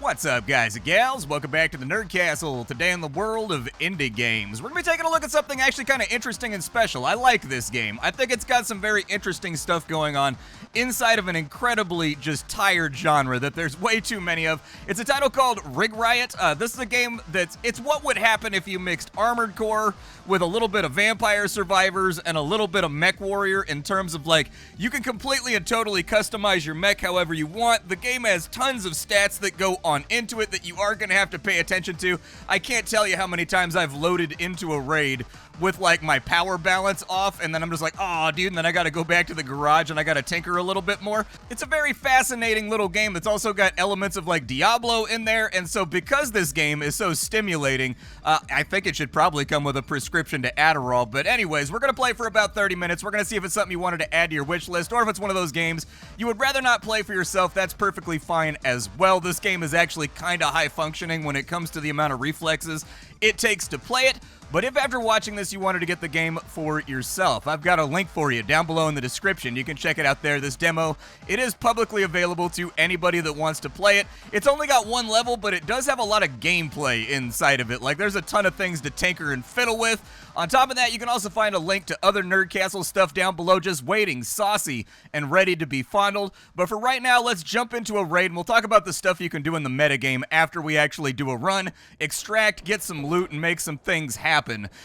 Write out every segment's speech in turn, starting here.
What's up, guys and gals? Welcome back to the Nerd Castle. Today in the world of indie games, we're going to be taking a look at something actually kind of interesting and special. I like this game. I think it's got some very interesting stuff going on inside of an incredibly just tired genre that there's way too many of. It's a title called Rig Riot. This is a game it's what would happen if you mixed Armored Core with a little bit of Vampire Survivors and a little bit of Mech Warrior, in terms of like, you can completely and totally customize your mech however you want. The game has tons of stats that go on into it that you are going to have to pay attention to. I can't tell you how many times I've loaded into a raid with like my power balance off, and then I'm just like, oh dude, and then I gotta go back to the garage and I gotta tinker a little bit more. It's a very fascinating little game that's also got elements of like Diablo in there, and so because this game is so stimulating, I think it should probably come with a prescription to Adderall. But anyways, we're gonna play for about 30 minutes. We're gonna see if it's something you wanted to add to your wish list, or if it's one of those games you would rather not play for yourself. That's perfectly fine as well. This game is actually kind of high functioning when it comes to the amount of reflexes it takes to play it. But if after watching this you wanted to get the game for yourself, I've got a link for you down below in the description. You can check it out there. This demo, it is publicly available to anybody that wants to play it. It's only got one level, but it does have a lot of gameplay inside of it. Like, there's a ton of things to tinker and fiddle with. On top of that, you can also find a link to other Nerd Castle stuff down below, just waiting, saucy, and ready to be fondled. But for right now, let's jump into a raid, and we'll talk about the stuff you can do in the metagame after we actually do a run, extract, get some loot, and make some things happen.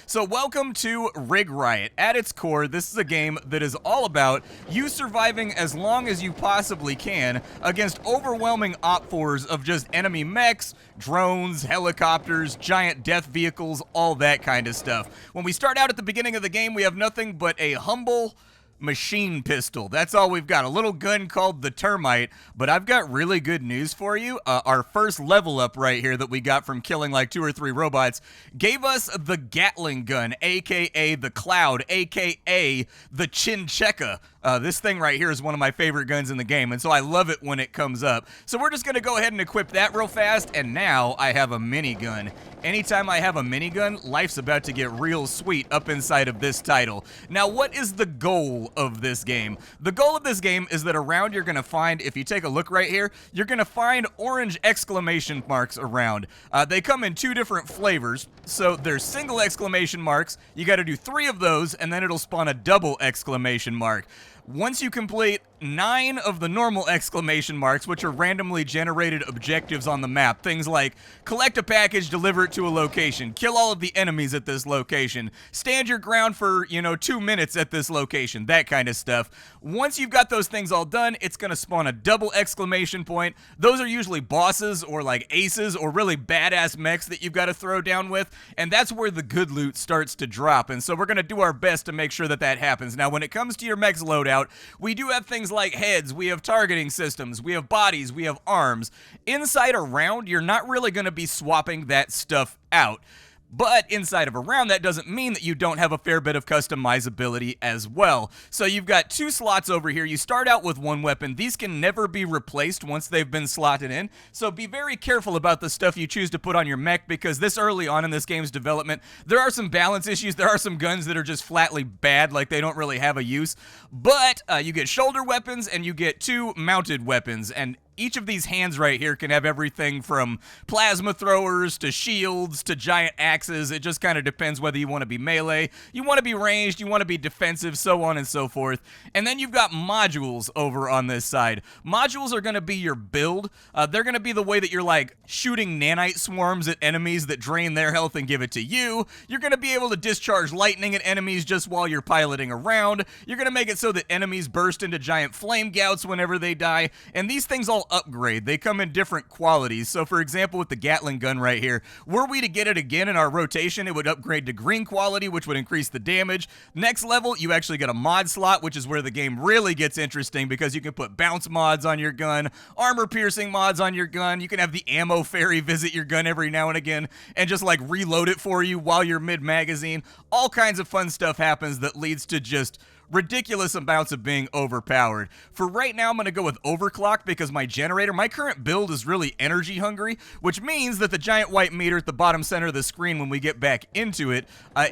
So welcome to Rig Riot. At its core, this is a game that is all about you surviving as long as you possibly can against overwhelming op-4s of just enemy mechs, drones, helicopters, giant death vehicles, all that kind of stuff. When we start out at the beginning of the game, we have nothing but a humble machine pistol. That's all we've got. A little gun called the Termite. But I've got really good news for you. Our first level up right here that we got from killing like 2 or 3 robots gave us the Gatling gun, aka the Cloud, aka the Chincheka. This thing right here is one of my favorite guns in the game, and so I love it when it comes up. So we're just going to go ahead and equip that real fast, and now I have a minigun. Anytime I have a minigun, life's about to get real sweet up inside of this title. Now, what is the goal of this game? The goal of this game is that around you're going to find, if you take a look right here, you're going to find orange exclamation marks around. They come in 2 different flavors. So there's single exclamation marks. You got to do 3 of those, and then it'll spawn a double exclamation mark. Once you complete 9 of the normal exclamation marks, which are randomly generated objectives on the map, things like collect a package, deliver it to a location, kill all of the enemies at this location, stand your ground for, 2 minutes at this location, that kind of stuff. Once you've got those things all done, it's going to spawn a double exclamation point. Those are usually bosses or like aces or really badass mechs that you've got to throw down with, and that's where the good loot starts to drop. And so we're going to do our best to make sure that that happens. Now, when it comes to your mech's loadout, we do have things like heads, we have targeting systems, we have bodies, we have arms. Inside a round, you're not really going to be swapping that stuff out. But inside of a round, that doesn't mean that you don't have a fair bit of customizability as well. So you've got 2 slots over here. You start out with 1 weapon. These can never be replaced once they've been slotted in. So be very careful about the stuff you choose to put on your mech, because this early on in this game's development, there are some balance issues. There are some guns that are just flatly bad, like they don't really have a use. But you get shoulder weapons and you get 2 mounted weapons, and each of these hands right here can have everything from plasma throwers to shields to giant axes. It just kind of depends whether you want to be melee, you want to be ranged, you want to be defensive, so on and so forth. And then you've got modules over on this side. Modules are going to be your build. They're going to be the way that you're like shooting nanite swarms at enemies that drain their health and give it to you. You're going to be able to discharge lightning at enemies just while you're piloting around. You're going to make it so that enemies burst into giant flame gouts whenever they die. And these things all upgrade. They come in different qualities. So for example, with the Gatling gun right here, were we to get it again in our rotation, it would upgrade to green quality, which would increase the damage. Next level, you actually get a mod slot, which is where the game really gets interesting, because you can put bounce mods on your gun, armor piercing mods on your gun. You can have the ammo fairy visit your gun every now and again and just like reload it for you while you're mid magazine. All kinds of fun stuff happens that leads to just ridiculous amounts of being overpowered. For right now, I'm going to go with overclock because my generator, my current build is really energy hungry, which means that the giant white meter at the bottom center of the screen when we get back into it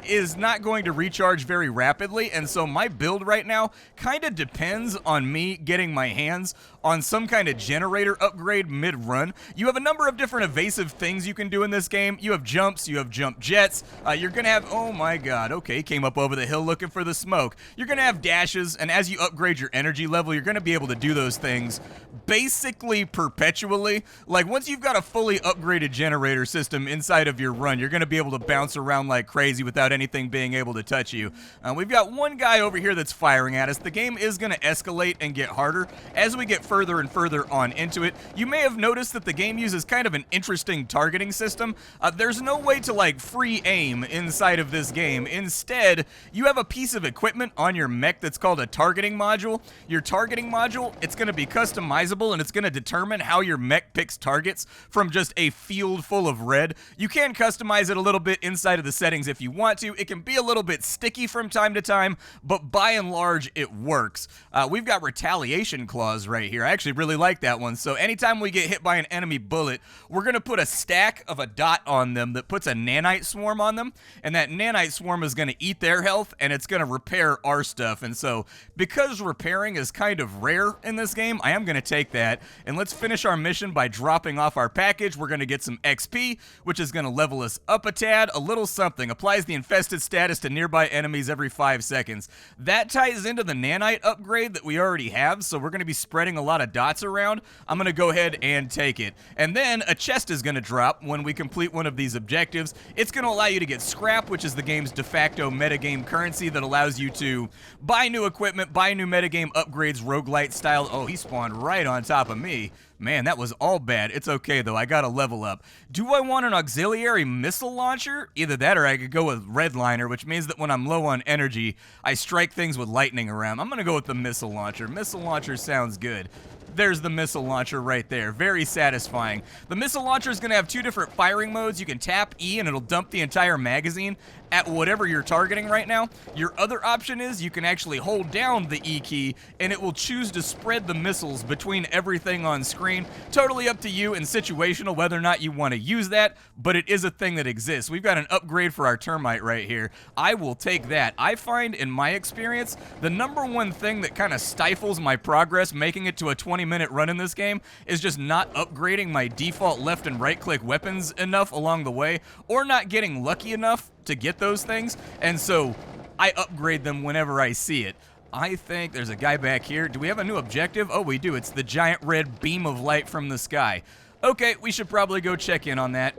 is not going to recharge very rapidly, and so my build right now kind of depends on me getting my hands on some kind of generator upgrade mid-run. You have a number of different evasive things you can do in this game. You have jumps, you have jump jets, you're going to have, oh my god, okay, came up over the hill looking for the smoke. You're going to have dashes, and as you upgrade your energy level, you're going to be able to do those things basically perpetually. Like, once you've got a fully upgraded generator system inside of your run, you're going to be able to bounce around like crazy without anything being able to touch you. We've got one guy over here that's firing at us. The game is going to escalate and get harder as we get further and further on into it. You may have noticed that the game uses kind of an interesting targeting system. There's no way to like free aim inside of this game. Instead, you have a piece of equipment on your mech that's called a targeting module. Your targeting module, it's going to be customizable, and it's going to determine how your mech picks targets from just a field full of red. You can customize it a little bit inside of the settings if you want to. It can be a little bit sticky from time to time, but by and large, it works. We've got retaliation claws right here. I actually really like that one. So anytime we get hit by an enemy bullet, we're going to put a stack of a dot on them that puts a nanite swarm on them, and that nanite swarm is going to eat their health, and it's going to repair our stuff. And so because repairing is kind of rare in this game, I am going to take that, and let's finish our mission by dropping off our package. We're going to get some XP, which is going to level us up a tad. A little something applies the infested status to nearby enemies every 5 seconds. That ties into the nanite upgrade that we already have, so we're going to be spreading a lot of dots around. I'm going to go ahead and take it. And then a chest is going to drop when we complete one of these objectives. It's going to allow you to get scrap, which is the game's de facto metagame currency that allows you to buy new equipment, buy new metagame upgrades, roguelite style. Oh, he spawned right on top of me. Man, that was all bad. It's okay, though. I gotta level up. Do I want an auxiliary missile launcher? Either that or I could go with redliner, which means that when I'm low on energy, I strike things with lightning around. I'm gonna go with the missile launcher. Missile launcher sounds good. There's the missile launcher right there. Very satisfying. The missile launcher is going to have 2 different firing modes. You can tap E and it'll dump the entire magazine at whatever you're targeting right now. Your other option is you can actually hold down the E key and it will choose to spread the missiles between everything on screen. Totally up to you and situational whether or not you want to use that, but it is a thing that exists. We've got an upgrade for our termite right here. I will take that. I find in my experience, the #1 thing that kind of stifles my progress making it to a 20-minute run in this game is just not upgrading my default left and right click weapons enough along the way, or not getting lucky enough to get those things, and so I upgrade them whenever I see it. I think there's a guy back here. Do we have a new objective? Oh, we do. It's the giant red beam of light from the sky. Okay, we should probably go check in on that.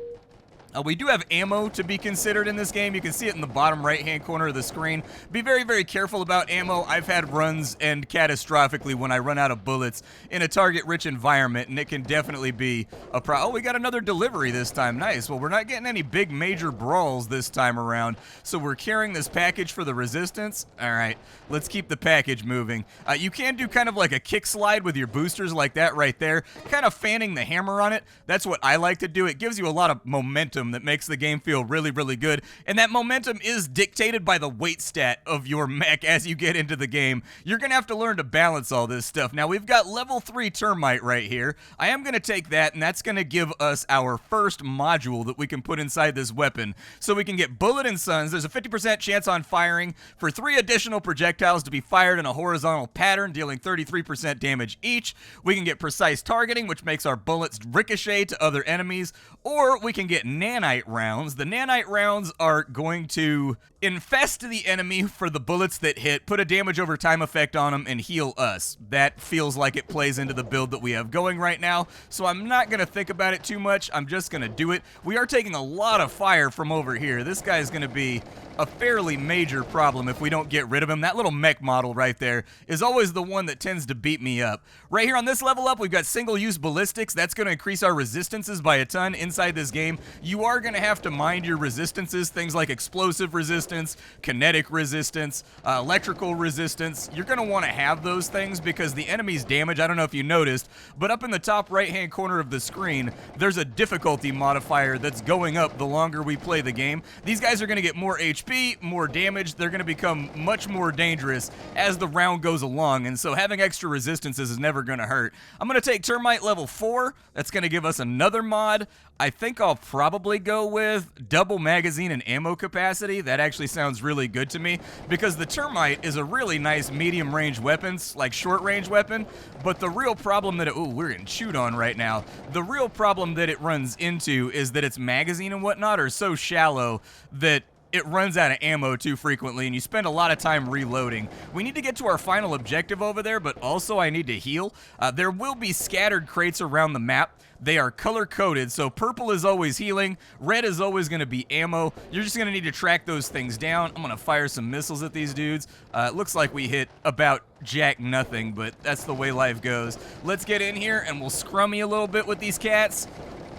We do have ammo to be considered in this game. You can see it in the bottom right-hand corner of the screen. Be very, very careful about ammo. I've had runs end catastrophically when I run out of bullets in a target-rich environment, and it can definitely be a problem. Oh, we got another delivery this time. Nice. Well, we're not getting any big major brawls this time around, so we're carrying this package for the resistance. All right, let's keep the package moving. You can do kind of like a kick slide with your boosters like that right there, kind of fanning the hammer on it. That's what I like to do. It gives you a lot of momentum that makes the game feel really, really good. And that momentum is dictated by the weight stat of your mech as you get into the game. You're going to have to learn to balance all this stuff. Now, we've got level 3 termite right here. I am going to take that, and that's going to give us our first module that we can put inside this weapon. So we can get bullet and suns. There's a 50% chance on firing for 3 additional projectiles to be fired in a horizontal pattern, dealing 33% damage each. We can get precise targeting, which makes our bullets ricochet to other enemies, or we can get nanite rounds. The nanite rounds are going to infest the enemy for the bullets that hit, put a damage over time effect on them, and heal us. That feels like it plays into the build that we have going right now, so I'm not going to think about it too much. I'm just going to do it. We are taking a lot of fire from over here. This guy is going to be a fairly major problem if we don't get rid of him. That little mech model right there is always the one that tends to beat me up. Right here on this level up, we've got single-use ballistics. That's going to increase our resistances by a ton inside this game. You you are going to have to mind your resistances, things like explosive resistance, kinetic resistance, electrical resistance. You're going to want to have those things because the enemy's damage, I don't know if you noticed, but up in the top right-hand corner of the screen, there's a difficulty modifier that's going up the longer we play the game. These guys are going to get more HP, more damage. They're going to become much more dangerous as the round goes along, and so having extra resistances is never going to hurt. I'm going to take Termite level 4. That's going to give us another mod. I think I'll probably go with double magazine and ammo capacity. That actually sounds really good to me because the Termite is a really nice medium range weapon, like short range weapon, but the real problem that we're getting chewed on right now. The real problem that it runs into is that its magazine and whatnot are so shallow that it runs out of ammo too frequently, and you spend a lot of time reloading. We need to get to our final objective over there, but also I need to heal. There will be scattered crates around the map. They are color-coded, so purple is always healing, red is always going to be ammo. You're just going to need to track those things down. I'm going to fire some missiles at these dudes. It looks like we hit about jack nothing, but that's the way life goes. Let's get in here, and we'll scrummy a little bit with these cats.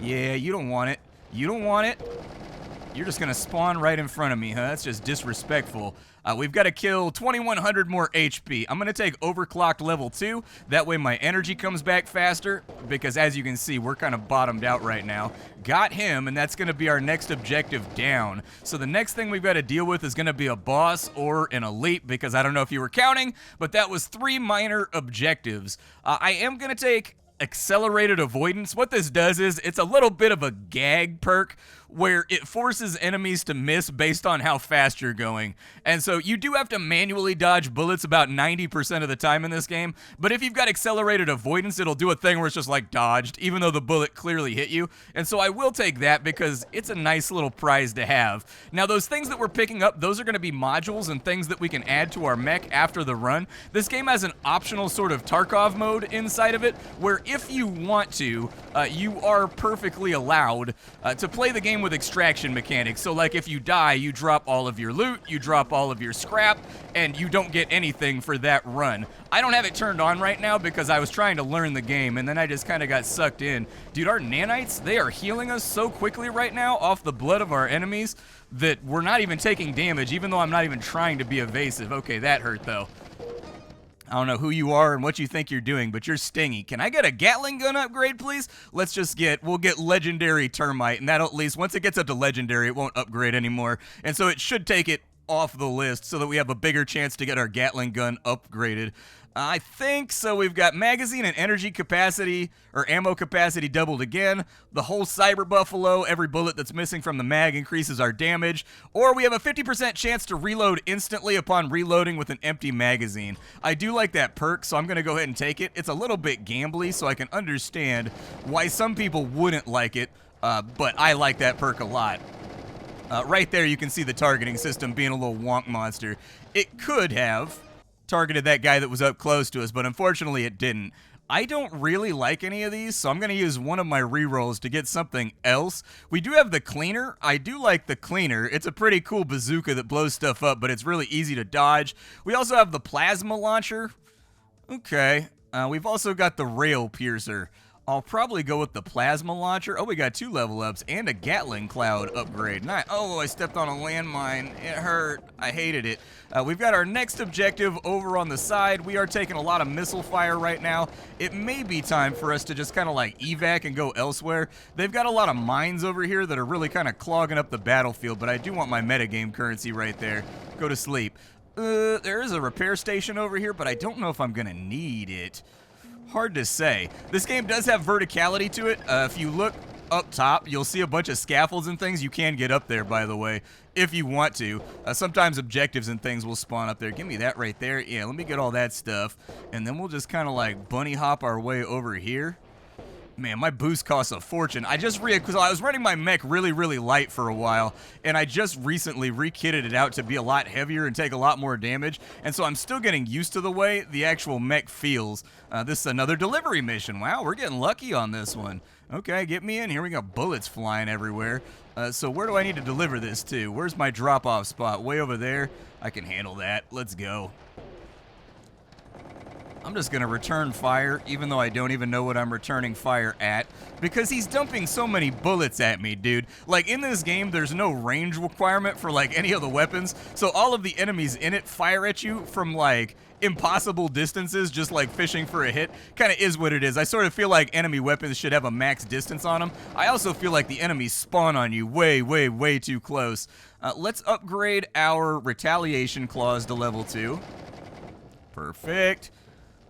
Yeah, you don't want it. You don't want it. You're just going to spawn right in front of me, huh? That's just disrespectful. We've got to kill 2,100 more HP. I'm going to take overclocked level 2. That way my energy comes back faster because, as you can see, we're kind of bottomed out right now. Got him, and that's going to be our next objective down. So the next thing we've got to deal with is going to be a boss or an elite because I don't know if you were counting, but that was 3 minor objectives. I am going to take accelerated avoidance. What this does is it's a little bit of a gag perk where it forces enemies to miss based on how fast you're going. And so you do have to manually dodge bullets about 90% of the time in this game, but if you've got accelerated avoidance, it'll do a thing where it's just like dodged, even though the bullet clearly hit you. And so I will take that because it's a nice little prize to have. Now, those things that we're picking up, those are going to be modules and things that we can add to our mech after the run. This game has an optional sort of Tarkov mode inside of it, where if you want to, you are perfectly allowed to play the game with extraction mechanics. So like if you die, you drop all of your loot, you drop all of your scrap, and you don't get anything for that run. I don't have it turned on right now because I was trying to learn the game, and then I just kind of got sucked in. Dude, our nanites, they are healing us so quickly right now off the blood of our enemies that we're not even taking damage, even though I'm not even trying to be evasive. Okay, that hurt though. I don't know who you are and what you think you're doing, but you're stingy. Can I get a Gatling gun upgrade, please? We'll get legendary termite, and that'll at least, once it gets up to legendary, it won't upgrade anymore. And so it should take it off the list so that we have a bigger chance to get our Gatling gun upgraded. I think so. We've got magazine and energy capacity, or ammo capacity, doubled again. The whole Cyber Buffalo, every bullet that's missing from the mag increases our damage. Or we have a 50% chance to reload instantly upon reloading with an empty magazine. I do like that perk, so I'm going to go ahead and take it. It's a little bit gambly, so I can understand why some people wouldn't like it, but I like that perk a lot. Right there, you can see the targeting system being a little wonk monster. It could have targeted that guy that was up close to us, but unfortunately it didn't. I don't really like any of these, so I'm going to use one of my rerolls to get something else. We do have the cleaner. I do like the cleaner. It's a pretty cool bazooka that blows stuff up, but it's really easy to dodge. We also have the plasma launcher. Okay. We've also got the rail piercer. I'll probably go with the plasma launcher. Oh, we got 2 level ups and a Gatling cloud upgrade. Nice. Oh, I stepped on a landmine. It hurt. I hated it. We've got our next objective over on the side. We are taking a lot of missile fire right now. It may be time for us to just kind of like evac and go elsewhere. They've got a lot of mines over here that are really kind of clogging up the battlefield, but I do want my metagame currency right there. Go to sleep. There is a repair station over here, but I don't know if I'm going to need it. Hard to say. This game does have verticality to it. If you look up top, you'll see a bunch of scaffolds and things. You can get up there, by the way, if you want to. Sometimes objectives and things will spawn up there. Give me that right there. Yeah, let me get all that stuff. And then we'll just kind of like bunny hop our way over here. Man, my boost costs a fortune. Because I was running my mech really, really light for a while, and I just recently re-kitted it out to be a lot heavier and take a lot more damage, and so I'm still getting used to the way the actual mech feels. This is another delivery mission. Wow, we're getting lucky on this one. Okay, get me in. Here we got bullets flying everywhere. So where do I need to deliver this to? Where's my drop-off spot? Way over there. I can handle that. Let's go. I'm just going to return fire, even though I don't even know what I'm returning fire at, because he's dumping so many bullets at me, dude. Like, in this game, there's no range requirement for, like, any of the weapons, so all of the enemies in it fire at you from, like, impossible distances, just like fishing for a hit. Kind of is what it is. I sort of feel like enemy weapons should have a max distance on them. I also feel like the enemies spawn on you way, way, way too close. Let's upgrade our retaliation claws to level 2. Perfect.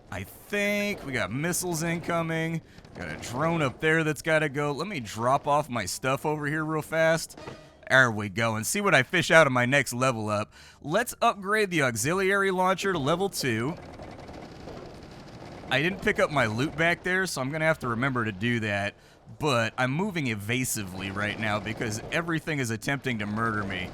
I think we got missiles incoming. Got a drone up there that's got to go. Let me drop off my stuff over here real fast. There we go, and see what I fish out of my next level up. Let's upgrade the auxiliary launcher to level 2. I didn't pick up my loot back there, so I'm going to have to remember to do that. But I'm moving evasively right now because everything is attempting to murder me.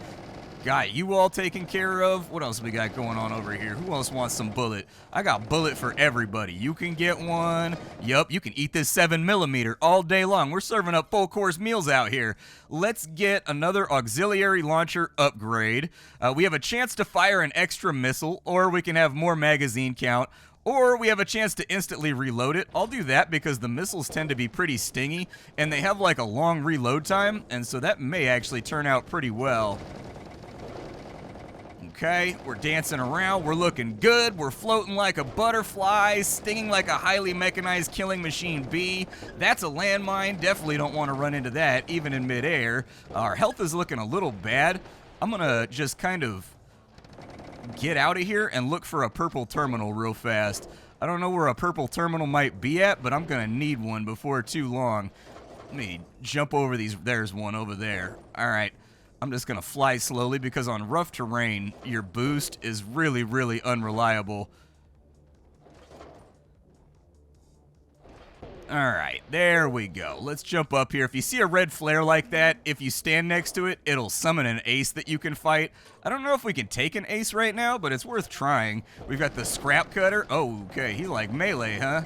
Got you all taken care of. What else we got going on over here? Who else wants some bullet? I got bullet for everybody. You can get one. Yup, you can eat this 7mm all day long. We're serving up full course meals out here. Let's get another auxiliary launcher upgrade. We have a chance to fire an extra missile, or we can have more magazine count, or we have a chance to instantly reload it. I'll do that because the missiles tend to be pretty stingy, and they have like a long reload time, and so that may actually turn out pretty well. Okay, we're dancing around, we're looking good, we're floating like a butterfly, stinging like a highly mechanized killing machine bee. That's a landmine, definitely don't want to run into that, even in midair. Our health is looking a little bad. I'm gonna just kind of get out of here and look for a purple terminal real fast. I don't know where a purple terminal might be at, but I'm gonna need one before too long. Let me jump over these, there's one over there. All right. I'm just going to fly slowly because on rough terrain, your boost is really, really unreliable. Alright, there we go. Let's jump up here. If you see a red flare like that, if you stand next to it, it'll summon an ace that you can fight. I don't know if we can take an ace right now, but it's worth trying. We've got the scrap cutter. Oh, okay, he's like melee, huh?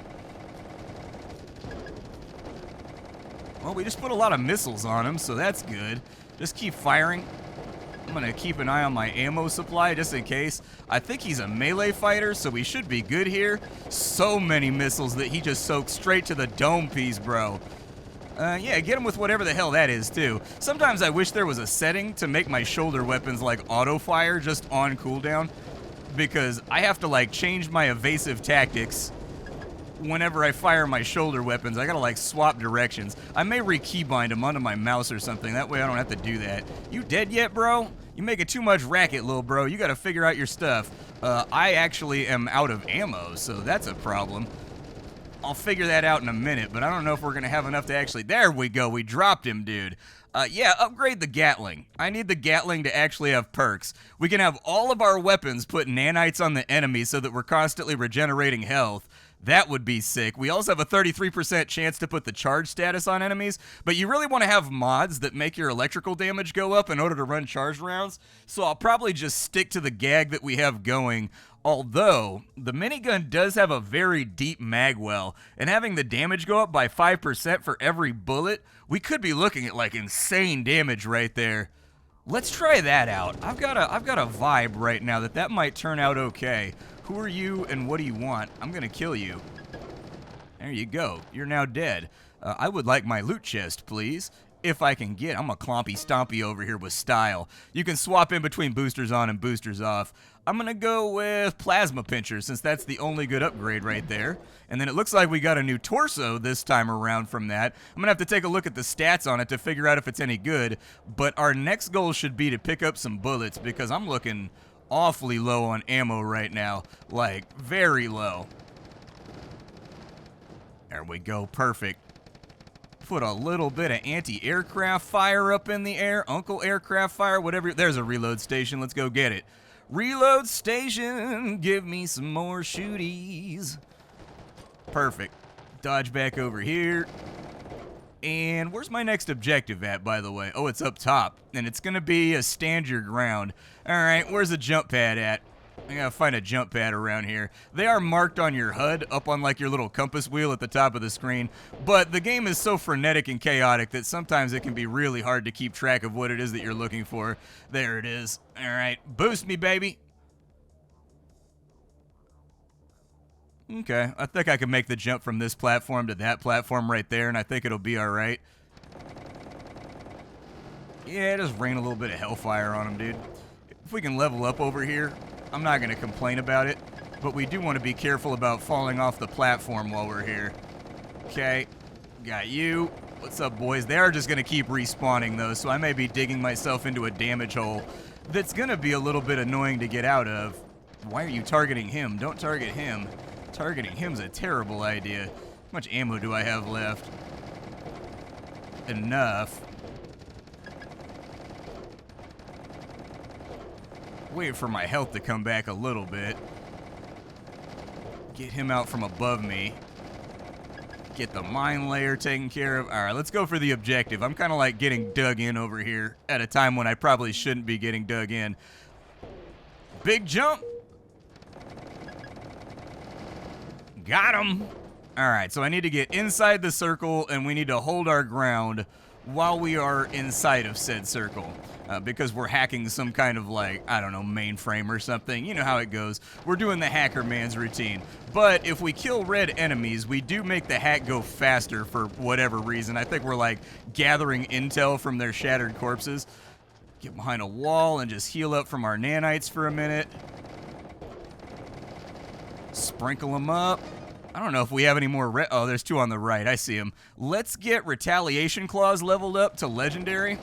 Well, we just put a lot of missiles on him, so that's good. Just keep firing. I'm going to keep an eye on my ammo supply just in case. I think he's a melee fighter, so we should be good here. So many missiles that he just soaks straight to the dome piece, bro. Yeah, get him with whatever the hell that is, too. Sometimes I wish there was a setting to make my shoulder weapons, like, auto-fire just on cooldown. Because I have to, like, change my evasive tactics whenever I fire my shoulder weapons. I gotta, like, swap directions. I may re-keybind them onto my mouse or something. That way I don't have to do that. You dead yet, bro? You making too much racket, little bro. You gotta figure out your stuff. I actually am out of ammo, so that's a problem. I'll figure that out in a minute, but I don't know if we're gonna have enough to actually... There we go. We dropped him, dude. Yeah, upgrade the Gatling. I need the Gatling to actually have perks. We can have all of our weapons put nanites on the enemy so that we're constantly regenerating health. That would be sick. We also have a 33% chance to put the charge status on enemies, but you really want to have mods that make your electrical damage go up in order to run charged rounds, so I'll probably just stick to the gag that we have going, although the minigun does have a very deep mag well, and having the damage go up by 5% for every bullet, we could be looking at like insane damage right there. Let's try that out. I've got a vibe right now that might turn out okay. Who are you and what do you want? I'm gonna kill you. There you go. You're now dead. I would like my loot chest, please. If I can get. I'm a clompy stompy over here with style. You can swap in between boosters on and boosters off. I'm gonna go with plasma pincher since that's the only good upgrade right there. And then it looks like we got a new torso this time around from that. I'm gonna have to take a look at the stats on it to figure out if it's any good. But our next goal should be to pick up some bullets because I'm looking awfully low on ammo right now. Like, very low. There we go. Perfect. Put a little bit of anti-aircraft fire up in the air. Uncle aircraft fire, whatever. There's a reload station. Let's go get it. Reload station. Give me some more shooties. Perfect. Dodge back over here. And where's my next objective at, by the way? Oh, it's up top. And it's going to be a stand your ground. All right, where's the jump pad at? I gotta find a jump pad around here. They are marked on your HUD, up on like your little compass wheel at the top of the screen. But the game is so frenetic and chaotic that sometimes it can be really hard to keep track of what it is that you're looking for. There it is. All right, boost me, baby. Okay, I think I can make the jump from this platform to that platform right there, and I think it'll be alright. Yeah, just rain a little bit of hellfire on him, dude. If we can level up over here, I'm not going to complain about it, but we do want to be careful about falling off the platform while we're here. Okay, got you. What's up, boys? They are just going to keep respawning, though, so I may be digging myself into a damage hole that's going to be a little bit annoying to get out of. Why are you targeting him? Don't target him. Targeting him's a terrible idea. How much ammo do I have left? Enough. Wait for my health to come back a little bit. Get him out from above me. Get the mine layer taken care of. Alright, let's go for the objective. I'm kind of like getting dug in over here at a time when I probably shouldn't be getting dug in. Big jump. Got him. Alright, so I need to get inside the circle, and we need to hold our ground while we are inside of said circle. Because we're hacking some kind of, like, I don't know, mainframe or something. You know how it goes. We're doing the hacker man's routine. But if we kill red enemies, we do make the hack go faster for whatever reason. I think we're, like, gathering intel from their shattered corpses. Get behind a wall and just heal up from our nanites for a minute. Sprinkle them up. I don't know if we have any more oh, there's two on the right. I see them. Let's get Retaliation Claws leveled up to Legendary.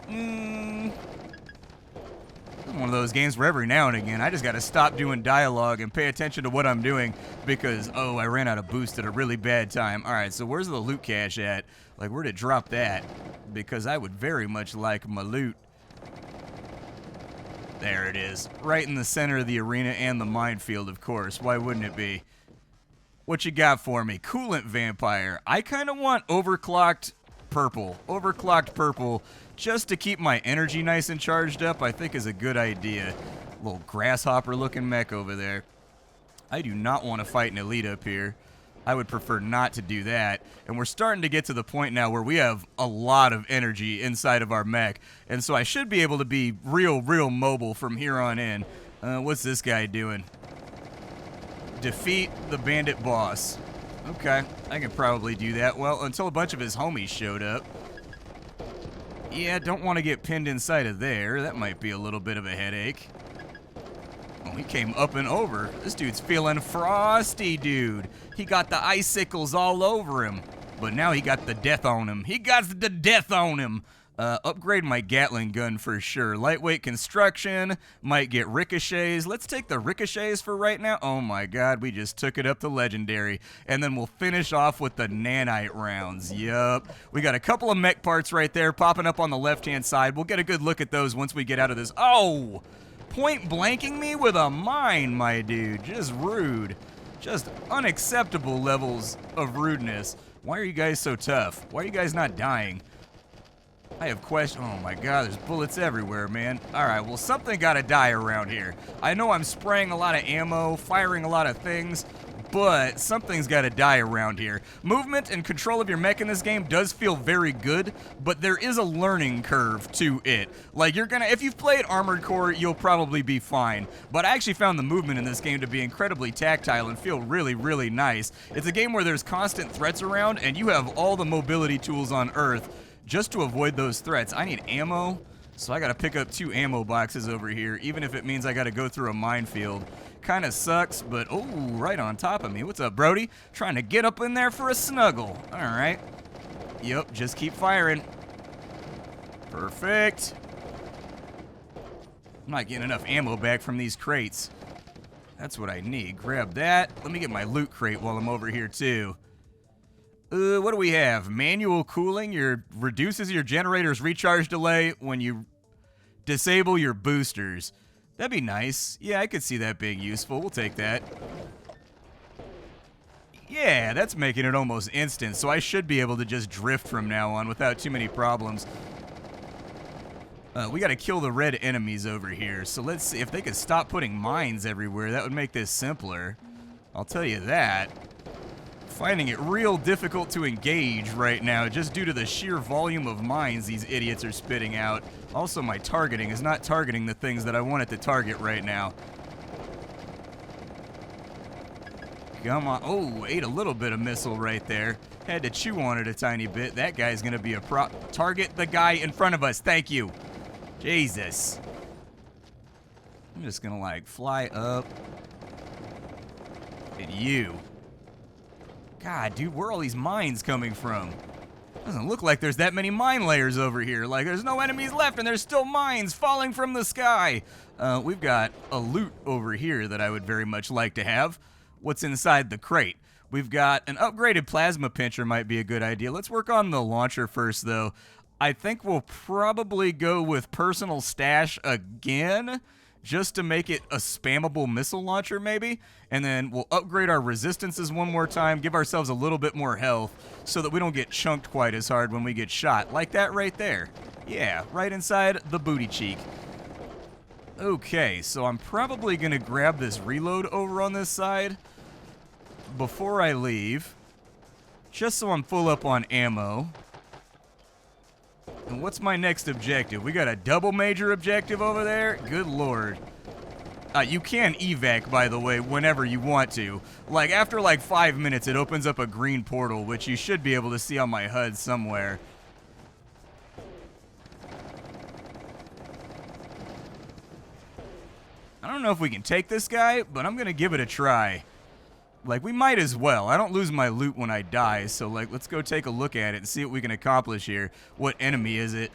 This is one of those games where every now and again I just got to stop doing dialogue and pay attention to what I'm doing because, oh, I ran out of boost at a really bad time. All right, so where's the loot cache at? Like, where'd it drop that? Because I would very much like my loot. There it is. Right in the center of the arena and the minefield, of course. Why wouldn't it be? What you got for me? Coolant Vampire. I kind of want overclocked purple. Overclocked purple, just to keep my energy nice and charged up, I think is a good idea. Little grasshopper-looking mech over there. I do not want to fight an elite up here. I would prefer not to do that. And we're starting to get to the point now where we have a lot of energy inside of our mech. And so I should be able to be real mobile from here on in. What's this guy doing? Defeat the bandit boss. Okay, I can probably do that. Well, until a bunch of his homies showed up. Yeah, don't want to get pinned inside of there. That might be a little bit of a headache. Oh, he came up and over. This dude's feeling frosty, dude. He got the icicles all over him. But now he got the death on him. He got the death on him. Upgrade my Gatling gun for sure. Lightweight construction. Might get ricochets. Let's take the ricochets for right now. Oh my god, we just took it up to legendary. And then we'll finish off with the nanite rounds. Yup. We got a couple of mech parts right there popping up on the left-hand side. We'll get a good look at those once we get out of this. Oh! Point blanking me with a mine, my dude. Just rude. Just unacceptable levels of rudeness. Why are you guys so tough? Why are you guys not dying? I have questions. Oh my god, there's bullets everywhere, man. Alright, well, something gotta die around here. I know I'm spraying a lot of ammo, firing a lot of things, but something's gotta die around here. Movement and control of your mech in this game does feel very good, but there is a learning curve to it. Like, if you've played Armored Core, you'll probably be fine. But I actually found the movement in this game to be incredibly tactile and feel really nice. It's a game where there's constant threats around, and you have all the mobility tools on Earth just to avoid those threats. I need ammo, so I gotta pick up 2 ammo boxes over here, even if it means I gotta go through a minefield. Kinda sucks, but oh, right on top of me. What's up, Brody? Trying to get up in there for a snuggle. Alright. Yep, just keep firing. Perfect. I'm not getting enough ammo back from these crates. That's what I need. Grab that. Let me get my loot crate while I'm over here, too. What do we have? Manual cooling. Reduces your generator's recharge delay when you disable your boosters. That'd be nice. Yeah, I could see that being useful. We'll take that. Yeah, that's making it almost instant, so I should be able to just drift from now on without too many problems. We gotta kill the red enemies over here, so let's see if they could stop putting mines everywhere. That would make this simpler. I'll tell you that. finding it real difficult to engage right now just due to the sheer volume of mines these idiots are spitting out. Also, my targeting is not targeting the things that I want it to target right now. Come on. Oh, ate a little bit of missile right there. Had to chew on it a tiny bit. That guy's going to be a target the guy in front of us. Thank you. Jesus. I'm just going to, like, fly up. At you. God, dude, where are all these mines coming from? Doesn't look like there's that many mine layers over here. Like, there's no enemies left, and there's still mines falling from the sky. We've got a loot over here that I would very much like to have. What's inside the crate? We've got an upgraded plasma pincher might be a good idea. Let's work on the launcher first, though. I think we'll probably go with personal stash again, just to make it a spammable missile launcher, maybe. And then we'll upgrade our resistances one more time, give ourselves a little bit more health so that we don't get chunked quite as hard when we get shot. Like that right there. Yeah, right inside the booty cheek. Okay, so I'm probably going to grab this reload over on this side before I leave, just so I'm full up on ammo. And what's my next objective? We got a double major objective over there? Good lord. You can evac, by the way, whenever you want to. Like, after like 5 minutes, it opens up a green portal, which you should be able to see on my HUD somewhere. I don't know if we can take this guy, but I'm going to give it a try. Like, we might as well. I don't lose my loot when I die, so, like, let's go take a look at it and see what we can accomplish here. What enemy is it?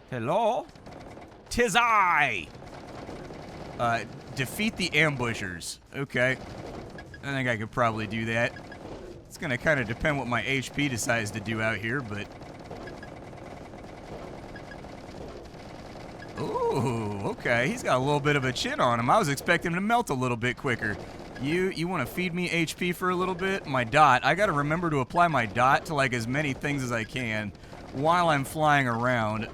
Hello? 'Tis I! Defeat the ambushers. Okay. I think I could probably do that. It's gonna kind of depend what my HP decides to do out here, but... Ooh, okay. He's got a little bit of a chin on him. I was expecting him to melt a little bit quicker. You want to feed me HP for a little bit? My dot. I got to remember to apply my dot to, like, as many things as I can while I'm flying around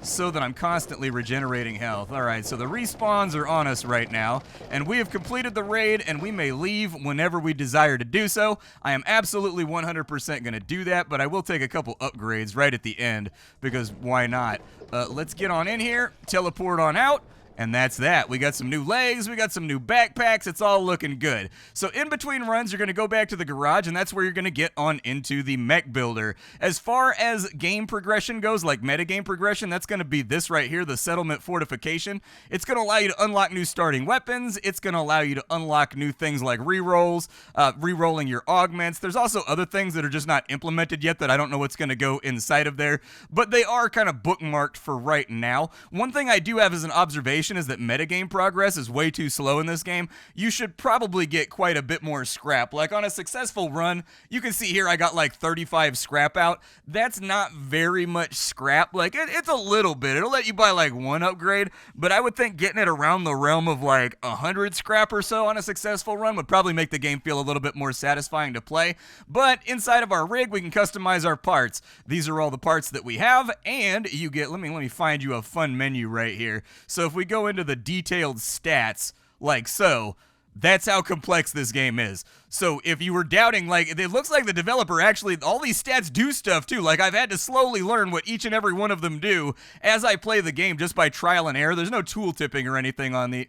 so that I'm constantly regenerating health. All right, so the respawns are on us right now, and we have completed the raid, and we may leave whenever we desire to do so. I am absolutely 100% going to do that, but I will take a couple upgrades right at the end, because why not? Let's get on in here, teleport on out, and that's that. We got some new legs, we got some new backpacks, it's all looking good. So in between runs, you're going to go back to the garage, and that's where you're going to get on into the mech builder. As far as game progression goes, like metagame progression, that's going to be this right here, the settlement fortification. It's going to allow you to unlock new starting weapons, it's going to allow you to unlock new things like rerolls, rerolling your augments. There's also other things that are just not implemented yet that I don't know what's going to go inside of there, but they are kind of bookmarked for right now. One thing I do have as an observation is that metagame progress is way too slow in this game. You should probably get quite a bit more scrap. Like on a successful run, you can see here I got like 35 scrap out. That's not very much scrap. Like it's a little bit. It'll let you buy like one upgrade, but I would think getting it around the realm of like 100 scrap or so on a successful run would probably make the game feel a little bit more satisfying to play. But inside of our rig, we can customize our parts. These are all the parts that we have, and you get, let me find you a fun menu right here. So if we go into the detailed stats, like so, that's how complex this game is. So if you were doubting, like, it looks like the developer actually, all these stats do stuff too. Like, I've had to slowly learn what each and every one of them do as I play the game just by trial and error. There's no tool tipping or anything on the...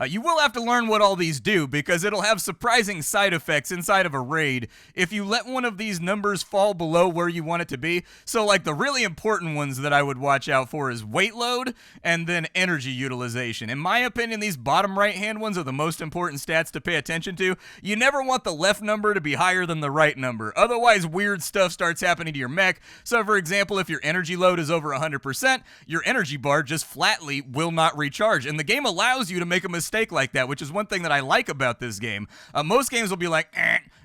you will have to learn what all these do because it'll have surprising side effects inside of a raid if you let one of these numbers fall below where you want it to be. So like the really important ones that I would watch out for is weight load and then energy utilization. In my opinion, these bottom right hand ones are the most important stats to pay attention to. You never want the left number to be higher than the right number. Otherwise, weird stuff starts happening to your mech. So for example, if your energy load is over 100%, your energy bar just flatly will not recharge. And the game allows you to make a mistake like that, which is one thing that I like about this game. Most games will be like,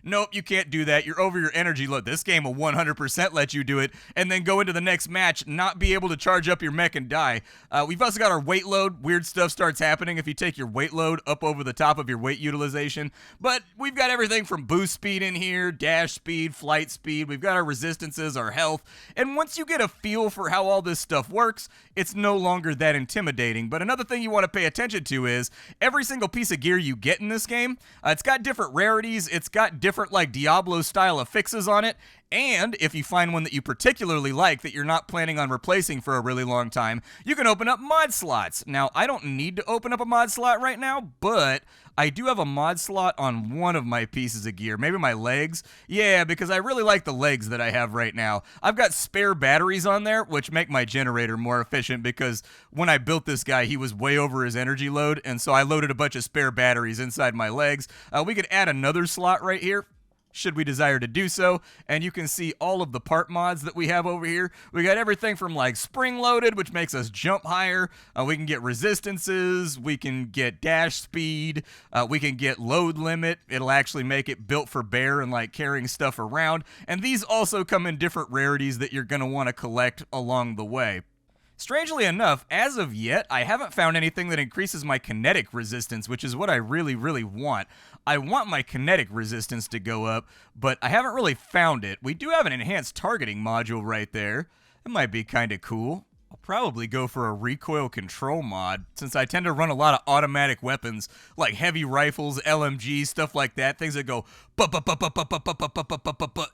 Nope, you can't do that. You're over your energy load. This game will 100% let you do it, and then go into the next match, not be able to charge up your mech and die. We've also got our weight load. Weird stuff starts happening if you take your weight load up over the top of your weight utilization. But we've got everything from boost speed in here, dash speed, flight speed. We've got our resistances, our health. And once you get a feel for how all this stuff works, it's no longer that intimidating. But another thing you want to pay attention to is every single piece of gear you get in this game, it's got different rarities. It's got different like Diablo style affixes on it. And if you find one that you particularly like that you're not planning on replacing for a really long time, you can open up mod slots. Now, I don't need to open up a mod slot right now, but I do have a mod slot on one of my pieces of gear. Maybe my legs. Yeah, because I really like the legs that I have right now. I've got spare batteries on there, which make my generator more efficient because when I built this guy, he was way over his energy load, and so I loaded a bunch of spare batteries inside my legs. We could add another slot right here, should we desire to do so, and you can see all of the part mods that we have over here. We got everything from like spring loaded, which makes us jump higher. We can get resistances, we can get dash speed, we can get load limit. It'll actually make it built for bear and like carrying stuff around, and these also come in different rarities that you're going to want to collect along the way. Strangely enough, as of yet, I haven't found anything that increases my kinetic resistance, which is what I really, really want. I want my kinetic resistance to go up, but I haven't really found it. We do have an enhanced targeting module right there. It might be kind of cool. I'll probably go for a recoil control mod, since I tend to run a lot of automatic weapons, like heavy rifles, LMGs, stuff like that, things that go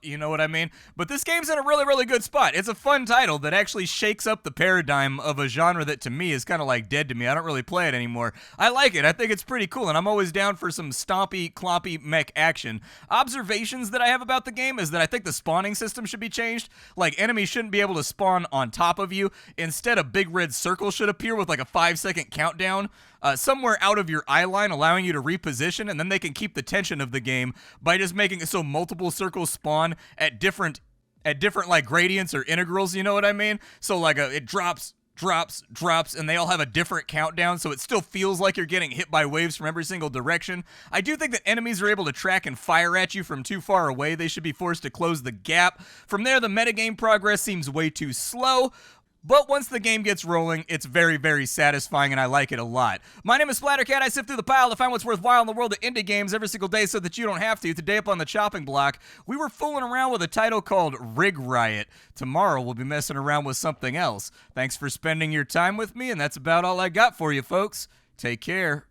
you know what I mean? But this game's in a really, really good spot. It's a fun title that actually shakes up the paradigm of a genre that to me is kind of like dead to me. I don't really play it anymore. I like it. I think it's pretty cool, and I'm always down for some stompy, cloppy mech action. Observations that I have about the game is that I think the spawning system should be changed. Like, enemies shouldn't be able to spawn on top of you. Instead, a big red circle should appear with like a 5-second countdown somewhere out of your eye line, allowing you to reposition, and then they can keep the tension of the game by just making it so multiple circles spawn at different like gradients or integrals, you know what I mean? So like it drops, and they all have a different countdown, so it still feels like you're getting hit by waves from every single direction. I do think that enemies are able to track and fire at you from too far away. They should be forced to close the gap. From there, the metagame progress seems way too slow. But once the game gets rolling, it's very, very satisfying, and I like it a lot. My name is Splattercat. I sift through the pile to find what's worthwhile in the world of indie games every single day so that you don't have to. Today up on the chopping block, we were fooling around with a title called Rig Riot. Tomorrow, we'll be messing around with something else. Thanks for spending your time with me, and that's about all I got for you, folks. Take care.